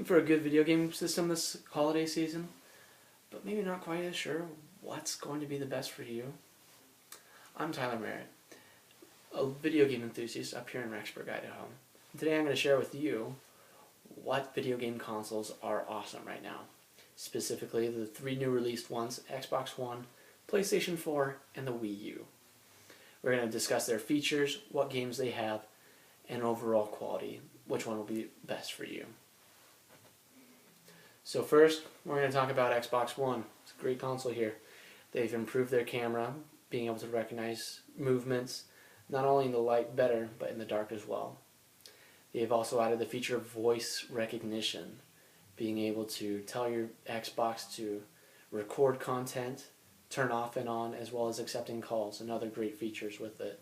for a good video game system this holiday season, but maybe not quite as sure what's going to be the best for you? I'm Tyler Merritt, a video game enthusiast up here in Rexburg, Idaho. Today I'm going to share with you what video game consoles are awesome right now. Specifically, the 3 new released ones, Xbox One, PlayStation 4, and the Wii U. We're going to discuss their features, what games they have, and overall quality, which one will be best for you. So first, we're going to talk about Xbox One. It's a great console here. They've improved their camera, being able to recognize movements, not only in the light better, but in the dark as well. They've also added the feature of voice recognition, being able to tell your Xbox to record content, turn off and on, as well as accepting calls, and other great features with it.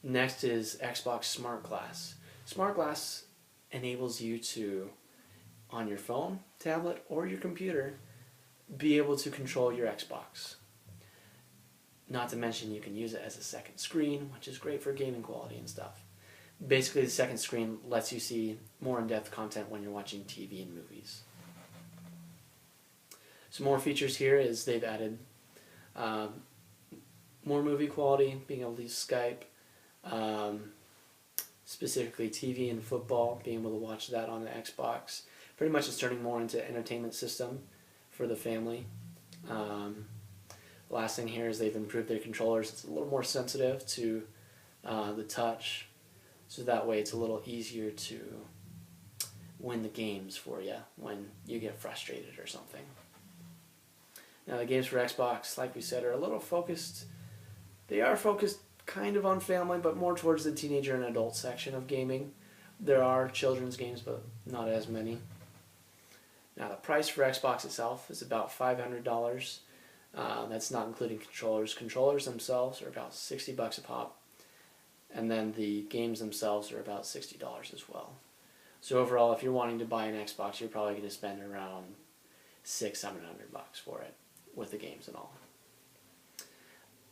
Next is Xbox Smart Glass. Smart Glass enables you to, on your phone, tablet, or your computer, be able to control your Xbox. Not to mention you can use it as a second screen, which is great for gaming quality and stuff. Basically, the second screen lets you see more in-depth content when you're watching TV and movies. Some more features here is they've added more movie quality, being able to use Skype, specifically TV and football, being able to watch that on the Xbox. Pretty much it's turning more into an entertainment system for the family. Last thing here is they've improved their controllers. It's a little more sensitive to the touch, so that way it's a little easier to win the games for you when you get frustrated or something. Now the games for Xbox, like we said, are a little focused. They are focused kind of on family, but more towards the teenager and adult section of gaming. There are children's games, but not as many. Now the price for Xbox itself is about $500. That's not including controllers. Controllers themselves are about $60 a pop, and then the games themselves are about $60 as well. So overall, if you're wanting to buy an Xbox, you're probably going to spend around $600-700 for it, with the games and all.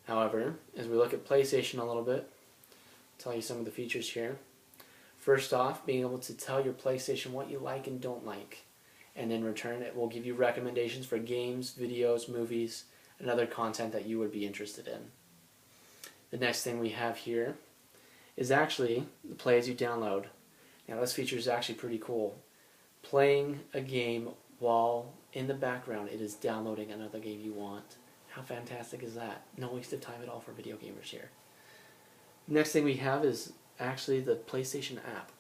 However, as we look at PlayStation a little bit, I'll tell you some of the features here. First off, being able to tell your PlayStation what you like and don't like. And in return, it will give you recommendations for games, videos, movies, and other content that you would be interested in. The next thing we have here is actually the play as you download. Now this feature is actually pretty cool. Playing a game while in the background it is downloading another game you want. How fantastic is that? No waste of time at all for video gamers here. Next thing we have is actually the PlayStation app.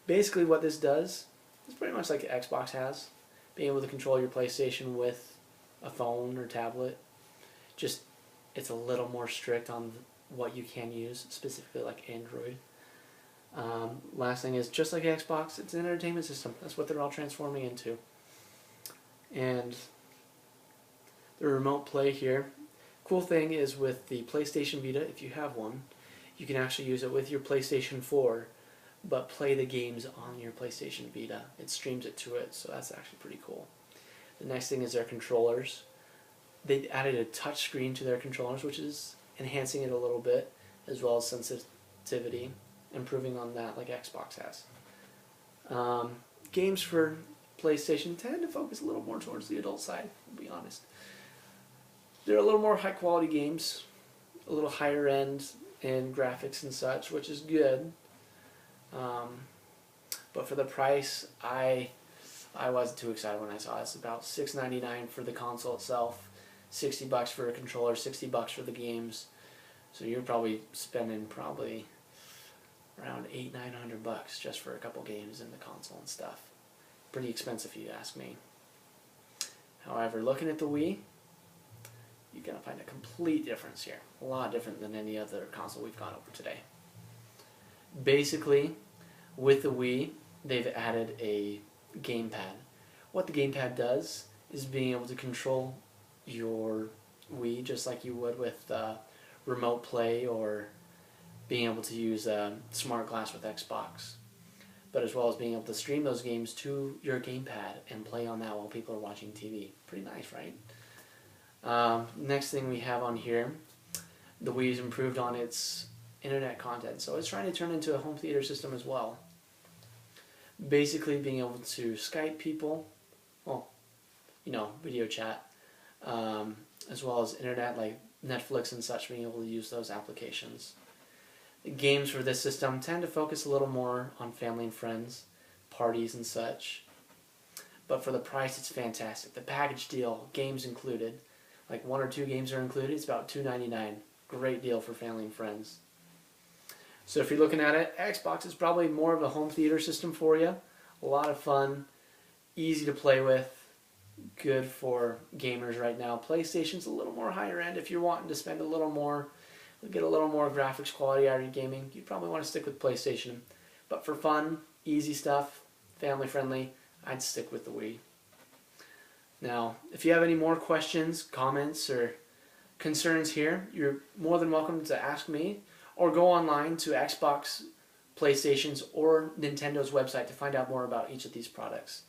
Basically what this does, it's pretty much like Xbox has, being able to control your PlayStation with a phone or tablet. Just, it's a little more strict on what you can use, specifically like Android. Last thing is, just like Xbox, it's an entertainment system. That's what they're all transforming into. And the remote play here. Cool thing is with the PlayStation Vita, if you have one, you can actually use it with your PlayStation 4, but play the games on your PlayStation Vita. It streams it to it, so that's actually pretty cool. The next thing is their controllers. They added a touch screen to their controllers, which is enhancing it a little bit, as well as sensitivity, improving on that like Xbox has. Games for PlayStation tend to focus a little more towards the adult side, to be honest. They're a little more high quality games, a little higher end in graphics and such, which is good. But for the price, I wasn't too excited when I saw it. It's about $6.99 for the console itself, $60 for a controller, $60 for the games. So you're probably spending around $800-900 just for a couple games in the console and stuff. Pretty expensive if you ask me. However, looking at the Wii, you're going to find a complete difference here. A lot different than any other console we've gone over today. Basically, with the Wii, they've added a gamepad. What the gamepad does is being able to control your Wii just like you would with remote play or being able to use Smart Glass with Xbox. But as well as being able to stream those games to your gamepad and play on that while people are watching TV. Pretty nice, right? Next thing we have on here, the Wii's improved on its internet content, so it's trying to turn into a home theater system as well. Basically being able to Skype people, well, video chat, as well as internet like Netflix and such, being able to use those applications. The games for this system tend to focus a little more on family and friends, parties and such. But for the price, it's fantastic. The package deal, games included, like 1 or 2 games are included, it's about $2.99. Great deal for family and friends. So if you're looking at it, Xbox is probably more of a home theater system for you. A lot of fun, easy to play with, good for gamers right now. PlayStation's a little more higher end. If you're wanting to spend a little more, get a little more graphics quality out of your gaming, you probably want to stick with PlayStation. But for fun, easy stuff, family friendly, I'd stick with the Wii. Now, if you have any more questions, comments, or concerns here, you're more than welcome to ask me, or go online to Xbox, PlayStation's, or Nintendo's website to find out more about each of these products.